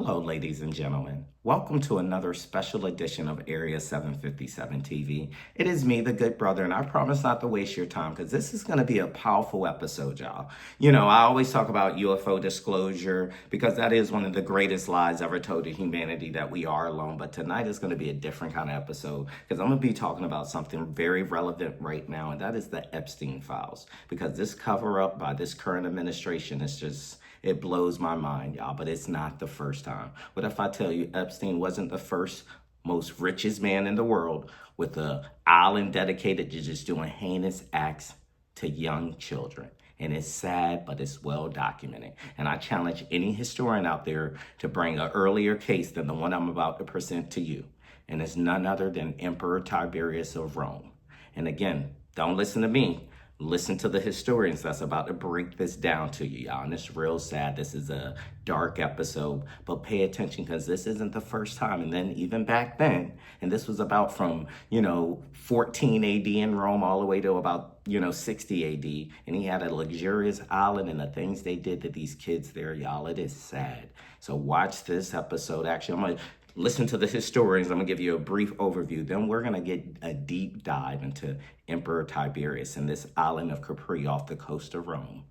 Hello, ladies and gentlemen. Welcome to another special edition of Area 757 TV. It is me, the Good Brother, and I promise not to waste your time because this is going to be a powerful episode, y'all. You know, I always talk about UFO disclosure because that is one of the greatest lies ever told to humanity, that we are alone. But tonight is going to be a different kind of episode because I'm going to be talking about something very relevant right now, and that is the Epstein files. Because this cover up by this current administration is just... it blows my mind, y'all, but it's not the first time. What if I tell you Epstein wasn't the first most richest man in the world with an island dedicated to just doing heinous acts to young children? And it's sad, but it's well documented. And I challenge any historian out there to bring an earlier case than the one I'm about to present to you. And it's none other than Emperor Tiberius of Rome. And again, don't listen to me. Listen to the historians that's about to break this down to you, y'all. And it's real sad. This is a dark episode, but pay attention because this isn't the first time. And then even back then, and this was about from, 14 AD in Rome all the way to about, 60 AD. And he had a luxurious island, and the things they did to these kids there, y'all, it is sad. So watch this episode. Actually, I'm going to listen to the historians. I'm going to give you a brief overview. Then we're going to get a deep dive into Emperor Tiberius and this island of Capri off the coast of Rome.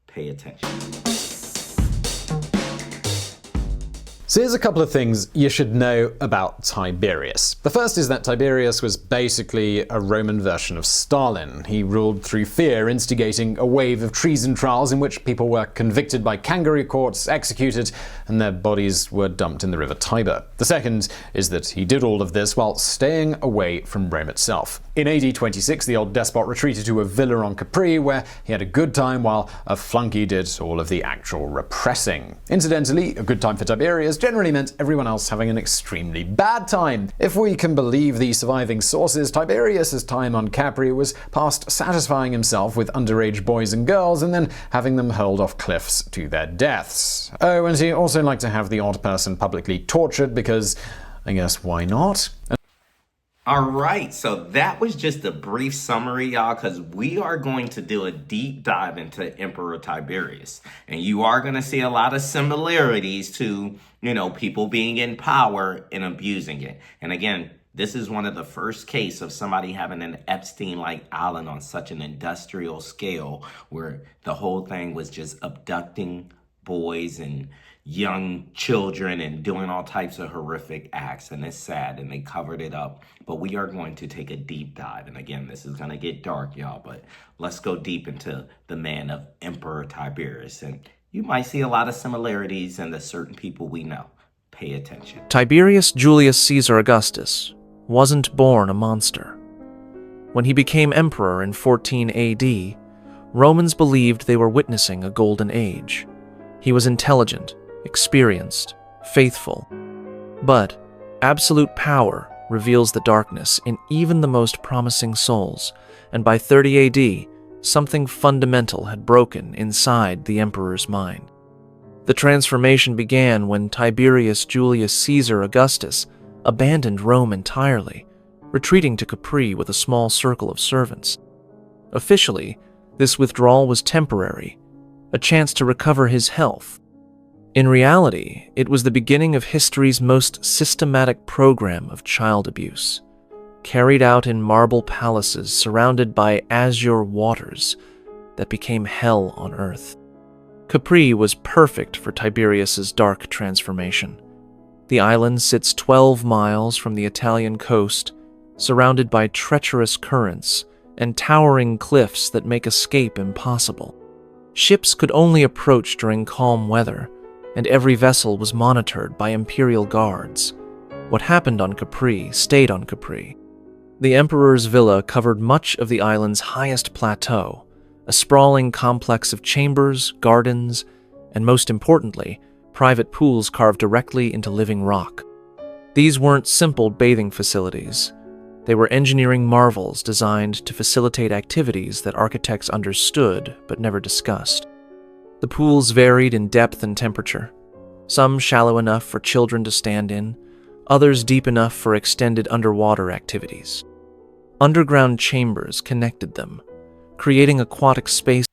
Pay attention. So here's a couple of things you should know about Tiberius. The first is that Tiberius was basically a Roman version of Stalin. He ruled through fear, instigating a wave of treason trials in which people were convicted by kangaroo courts, executed, and their bodies were dumped in the river Tiber. The second is that he did all of this while staying away from Rome itself. In AD 26, the old despot retreated to a villa on Capri where he had a good time while a flunky did all of the actual repressing. Incidentally, a good time for Tiberius generally meant everyone else having an extremely bad time. If we can believe the surviving sources, Tiberius' time on Capri was past satisfying himself with underage boys and girls and then having them hurled off cliffs to their deaths. Oh, and he also liked to have the odd person publicly tortured because, I guess, why not? All right, so that was just a brief summary, y'all, because we are going to do a deep dive into Emperor Tiberius. And you are going to see a lot of similarities to, people being in power and abusing it. And again, this is one of the first cases of somebody having an Epstein-like island on such an industrial scale where the whole thing was just abducting boys and young children and doing all types of horrific acts, and it's sad, and they covered it up. But we are going to take a deep dive, and again, this is going to get dark, y'all, but let's go deep into the man of Emperor Tiberius, and you might see a lot of similarities in the certain people we know. Pay attention. Tiberius Julius Caesar Augustus wasn't born a monster. When he became emperor in 14 AD, Romans believed they were witnessing a golden age. He was intelligent, experienced, faithful. But absolute power reveals the darkness in even the most promising souls, and by 30 AD, something fundamental had broken inside the emperor's mind. The transformation began when Tiberius Julius Caesar Augustus abandoned Rome entirely, retreating to Capri with a small circle of servants. Officially, this withdrawal was temporary, a chance to recover his health. In reality, it was the beginning of history's most systematic program of child abuse, carried out in marble palaces surrounded by azure waters that became hell on earth. Capri was perfect for Tiberius's dark transformation. The island sits 12 miles from the Italian coast, surrounded by treacherous currents and towering cliffs that make escape impossible. Ships could only approach during calm weather, and every vessel was monitored by imperial guards. What happened on Capri stayed on Capri. The emperor's villa covered much of the island's highest plateau, a sprawling complex of chambers, gardens, and most importantly, private pools carved directly into living rock. These weren't simple bathing facilities. They were engineering marvels designed to facilitate activities that architects understood but never discussed. The pools varied in depth and temperature, some shallow enough for children to stand in, others deep enough for extended underwater activities. Underground chambers connected them, creating aquatic space.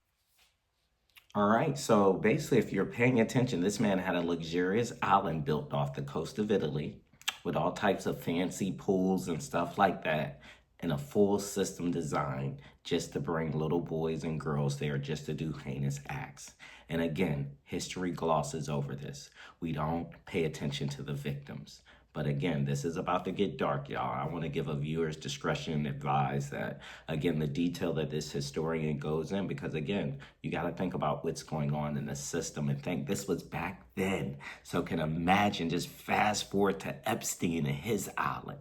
All right, so basically, if you're paying attention, this man had a luxurious island built off the coast of Italy with all types of fancy pools and stuff like that, and a full system design just to bring little boys and girls there just to do heinous acts. And again, history glosses over this. We don't pay attention to the victims. But again, this is about to get dark, y'all. I want to give a viewer's discretion advise that, again, the detail that this historian goes in, because again, you got to think about what's going on in the system and think this was back then. So can imagine, just fast forward to Epstein and his island.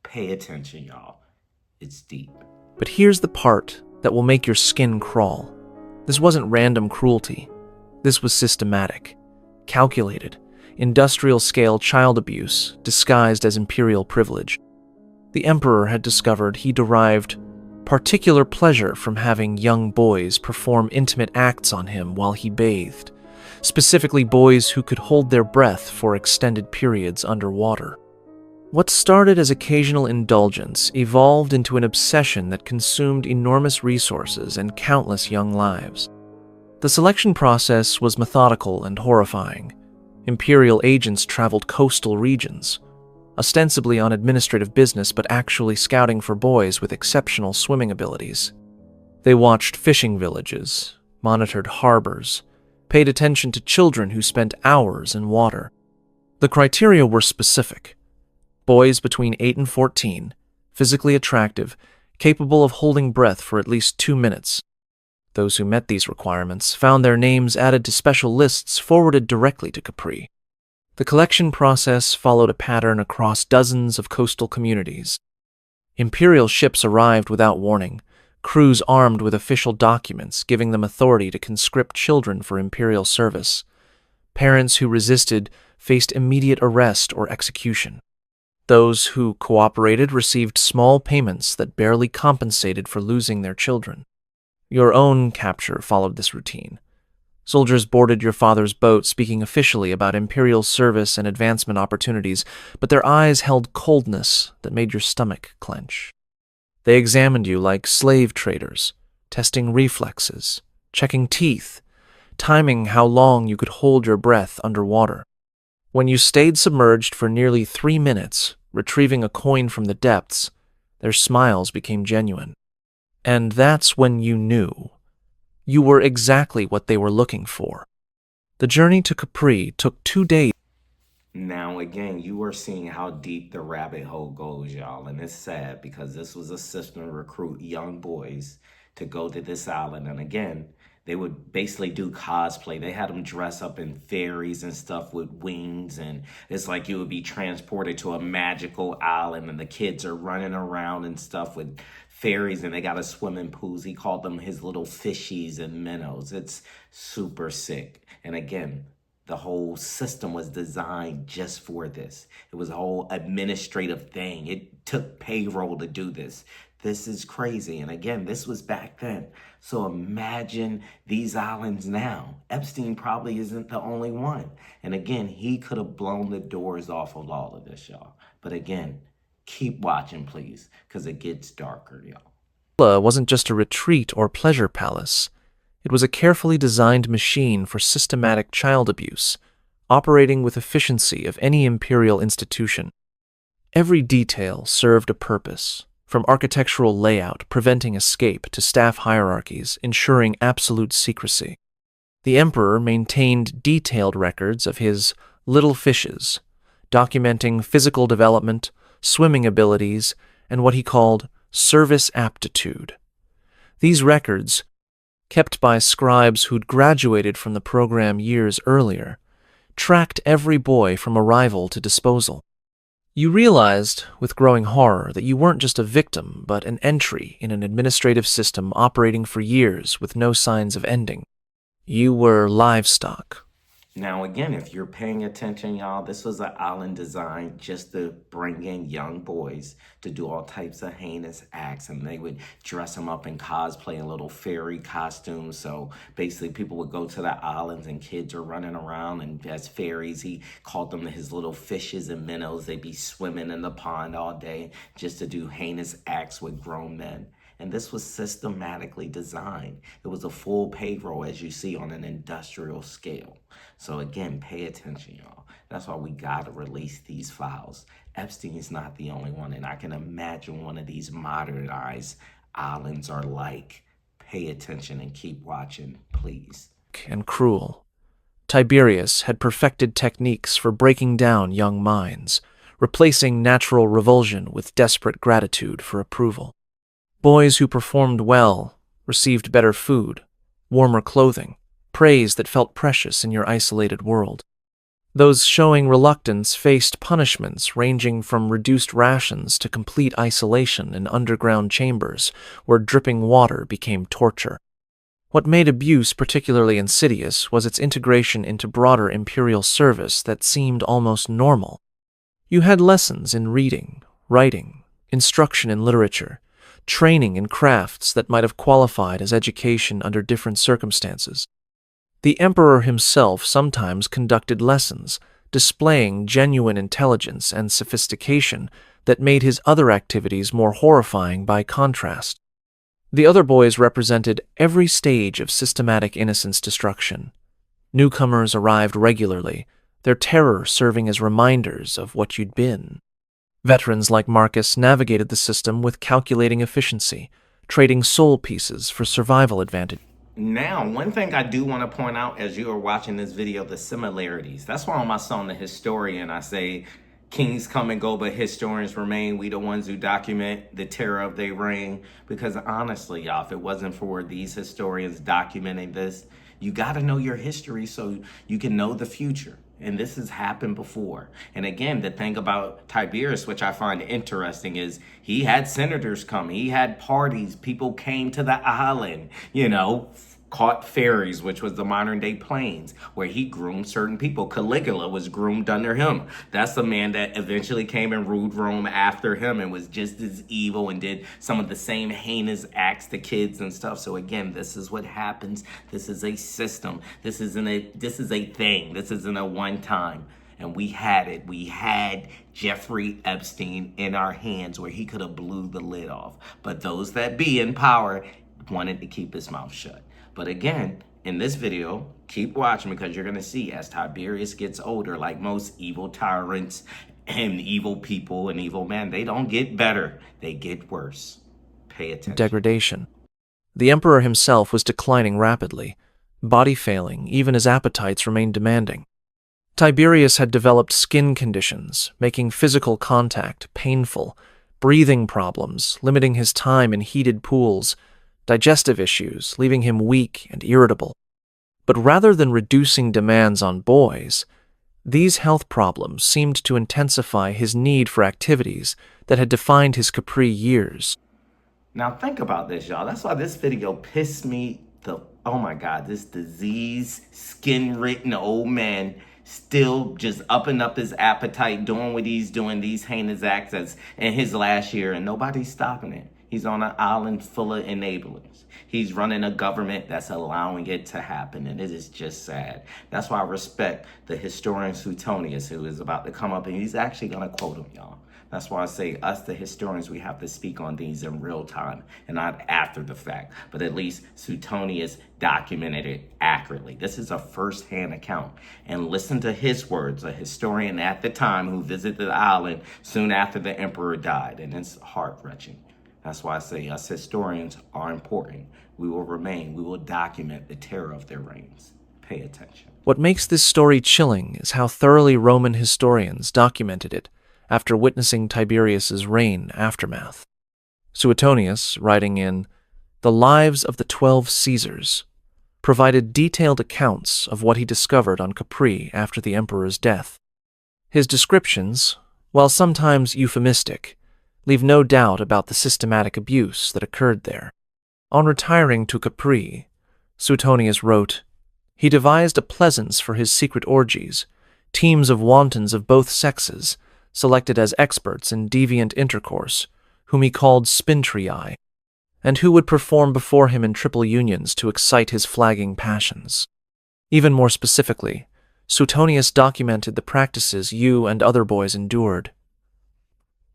Pay attention, y'all. It's deep. But here's the part that will make your skin crawl. This wasn't random cruelty. This was systematic, calculated, industrial-scale child abuse disguised as imperial privilege. The emperor had discovered he derived particular pleasure from having young boys perform intimate acts on him while he bathed, specifically boys who could hold their breath for extended periods underwater. What started as occasional indulgence evolved into an obsession that consumed enormous resources and countless young lives. The selection process was methodical and horrifying. Imperial agents traveled coastal regions, ostensibly on administrative business but actually scouting for boys with exceptional swimming abilities. They watched fishing villages, monitored harbors, paid attention to children who spent hours in water. The criteria were specific. Boys between 8 and 14, physically attractive, capable of holding breath for at least 2 minutes. Those who met these requirements found their names added to special lists forwarded directly to Capri. The collection process followed a pattern across dozens of coastal communities. Imperial ships arrived without warning, crews armed with official documents giving them authority to conscript children for imperial service. Parents who resisted faced immediate arrest or execution. Those who cooperated received small payments that barely compensated for losing their children. Your own capture followed this routine. Soldiers boarded your father's boat speaking officially about imperial service and advancement opportunities, but their eyes held coldness that made your stomach clench. They examined you like slave traders, testing reflexes, checking teeth, timing how long you could hold your breath underwater. When you stayed submerged for nearly 3 minutes, retrieving a coin from the depths, their smiles became genuine. And that's when you knew. You were exactly what they were looking for. The journey to Capri took 2 days. Now, again, you are seeing how deep the rabbit hole goes, y'all. And it's sad because this was a system to recruit young boys to go to this island. And again, they would basically do cosplay. They had them dress up in fairies and stuff with wings. And it's like you would be transported to a magical island and the kids are running around and stuff with fairies and they got a swimming pools. He called them his little fishies and minnows. It's super sick. And again, the whole system was designed just for this. It was a whole administrative thing. It took payroll to do this. This is crazy. And again, this was back then. So imagine these islands now. Epstein probably isn't the only one. And again, he could have blown the doors off of all of this, y'all. But again, keep watching, please, because it gets darker, y'all. Wasn't just a retreat or pleasure palace. It was a carefully designed machine for systematic child abuse, operating with efficiency of any imperial institution. Every detail served a purpose, from architectural layout preventing escape to staff hierarchies ensuring absolute secrecy. The emperor maintained detailed records of his little fishes, documenting physical development, swimming abilities, and what he called service aptitude. These records, kept by scribes who'd graduated from the program years earlier, tracked every boy from arrival to disposal. You realized, with growing horror, that you weren't just a victim, but an entry in an administrative system operating for years with no signs of ending. You were livestock. Now, again, if you're paying attention, y'all, this was an island designed just to bring in young boys to do all types of heinous acts. And they would dress them up in cosplay in little fairy costumes. So basically people would go to the islands and kids are running around and as fairies. He called them his little fishes and minnows. They'd be swimming in the pond all day just to do heinous acts with grown men. And this was systematically designed. It was a full payroll, as you see, on an industrial scale. So again, pay attention, y'all. That's why we gotta release these files. Epstein's not the only one, and I can imagine one of these modernized islands are like. Pay attention and keep watching, please. And cruel. Tiberius had perfected techniques for breaking down young minds, replacing natural revulsion with desperate gratitude for approval. Boys who performed well received better food, warmer clothing, praise that felt precious in your isolated world. Those showing reluctance faced punishments ranging from reduced rations to complete isolation in underground chambers where dripping water became torture. What made abuse particularly insidious was its integration into broader imperial service that seemed almost normal. You had lessons in reading, writing, instruction in literature, training in crafts that might have qualified as education under different circumstances. The emperor himself sometimes conducted lessons, displaying genuine intelligence and sophistication that made his other activities more horrifying by contrast. The other boys represented every stage of systematic innocence destruction. Newcomers arrived regularly, their terror serving as reminders of what you'd been. Veterans like Marcus navigated the system with calculating efficiency, trading soul pieces for survival advantage. Now, one thing I do want to point out as you are watching this video, the similarities. That's why on my song, The Historian, I say, kings come and go, but historians remain. We the ones who document the terror of their reign. Because honestly, y'all, if it wasn't for these historians documenting this, you got to know your history so you can know the future. And this has happened before. And again, the thing about Tiberius, which I find interesting, is he had senators come. He had parties. People came to the island, caught ferries, which was the modern day planes, where he groomed certain people. Caligula was groomed under him. That's the man that eventually came and ruled Rome after him and was just as evil and did some of the same heinous acts to kids and stuff. So again, this is what happens. This is a system. This is a thing. This isn't a one time. And we had it. We had Jeffery Epstein in our hands where he could have blew the lid off. But those that be in power wanted to keep his mouth shut. But again, in this video, keep watching because you're going to see as Tiberius gets older, like most evil tyrants and evil people and evil men, they don't get better. They get worse. Pay attention. Degradation. The emperor himself was declining rapidly, body failing even as appetites remained demanding. Tiberius had developed skin conditions, making physical contact painful, breathing problems, limiting his time in heated pools, digestive issues, leaving him weak and irritable. But rather than reducing demands on boys, these health problems seemed to intensify his need for activities that had defined his Capri years. Now think about this, y'all. That's why this video pissed me oh my God, this diseased, skin-ridden old man still just upping up his appetite, doing what he's doing, these heinous acts as in his last year, and nobody's stopping it. He's on an island full of enablers. He's running a government that's allowing it to happen, and it is just sad. That's why I respect the historian Suetonius, who is about to come up, and he's actually going to quote him, y'all. That's why I say us, the historians, we have to speak on these in real time and not after the fact. But at least Suetonius documented it accurately. This is a first-hand account. And listen to his words, a historian at the time who visited the island soon after the emperor died. And it's heart-wrenching. That's why I say us historians are important. We will remain. We will document the terror of their reigns. Pay attention. What makes this story chilling is how thoroughly Roman historians documented it after witnessing Tiberius's reign aftermath. Suetonius, writing in The Lives of the 12 Caesars, provided detailed accounts of what he discovered on Capri after the emperor's death. His descriptions, while sometimes euphemistic, leave no doubt about the systematic abuse that occurred there. On retiring to Capri, Suetonius wrote, he devised a pleasance for his secret orgies, teams of wantons of both sexes, selected as experts in deviant intercourse, whom he called spintrii, and who would perform before him in triple unions to excite his flagging passions. Even more specifically, Suetonius documented the practices you and other boys endured.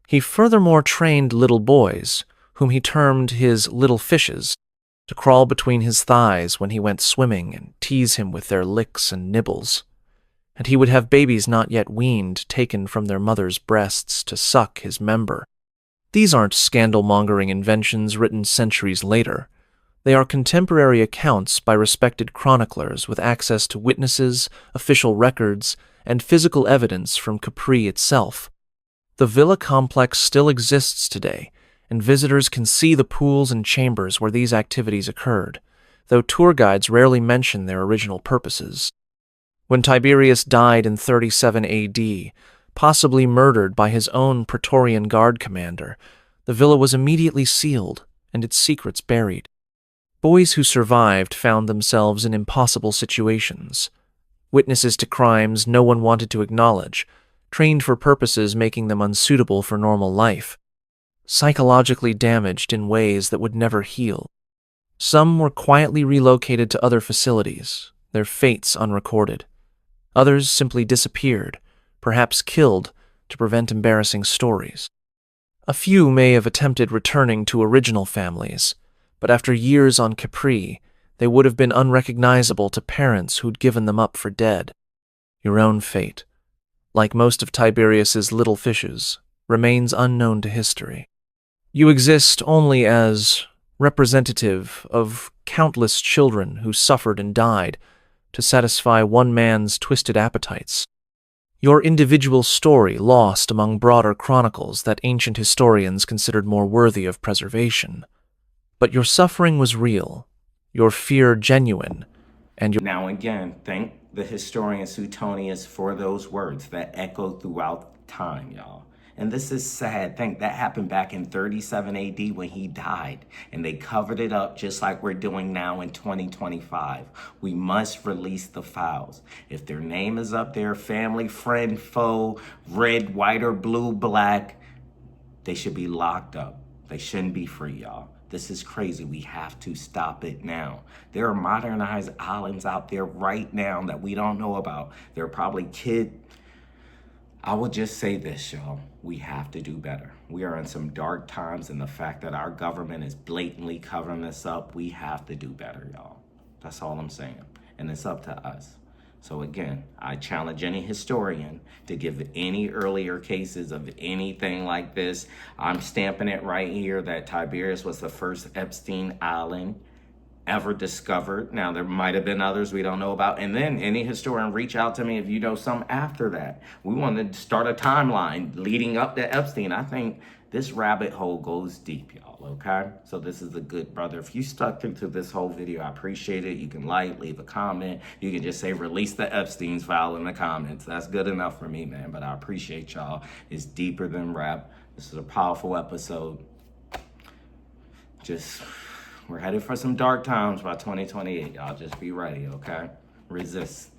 He furthermore trained little boys, whom he termed his little fishes, to crawl between his thighs when he went swimming and tease him with their licks and nibbles. And he would have babies not yet weaned taken from their mother's breasts to suck his member. These aren't scandal-mongering inventions written centuries later. They are contemporary accounts by respected chroniclers with access to witnesses, official records, and physical evidence from Capri itself. The villa complex still exists today, and visitors can see the pools and chambers where these activities occurred, though tour guides rarely mention their original purposes. When Tiberius died in 37 AD, possibly murdered by his own Praetorian Guard commander, the villa was immediately sealed and its secrets buried. Boys who survived found themselves in impossible situations. Witnesses to crimes no one wanted to acknowledge, trained for purposes making them unsuitable for normal life. Psychologically damaged in ways that would never heal. Some were quietly relocated to other facilities, their fates unrecorded. Others simply disappeared, perhaps killed, to prevent embarrassing stories. A few may have attempted returning to original families, but after years on Capri, they would have been unrecognizable to parents who'd given them up for dead. Your own fate, like most of Tiberius's little fishes, remains unknown to history. You exist only as representative of countless children who suffered and died to satisfy one man's twisted appetites. Your individual story lost among broader chronicles that ancient historians considered more worthy of preservation. But your suffering was real, your fear genuine, and your... Now again, thank the historian Suetonius for those words that echo throughout time, y'all. And this is sad. Think that happened back in 37 AD when he died. And they covered it up just like we're doing now in 2025. We must release the files. If their name is up there, family, friend, foe, red, white, or blue, black, they should be locked up. They shouldn't be free, y'all. This is crazy. We have to stop it now. There are modernized islands out there right now that we don't know about. There are probably kids. I will just say this, y'all. We have to do better. We are in some dark times, and the fact that our government is blatantly covering this up, we have to do better, y'all. That's all I'm saying. And it's up to us. So again, I challenge any historian to give any earlier cases of anything like this. I'm stamping it right here that Tiberius was the first Epstein Island ever discovered. Now, there might have been others we don't know about. And then any historian, reach out to me if you know some after that. We want to start a timeline leading up to Epstein. I think this rabbit hole goes deep, y'all, okay? So this is a Good Brother. If you stuck through this whole video, I appreciate it. You can like, leave a comment. You can just say, release the Epstein's file in the comments. That's good enough for me, man. But I appreciate y'all. It's deeper than rap. This is a powerful episode. We're headed for some dark times by 2028. Y'all just be ready, okay? Resist.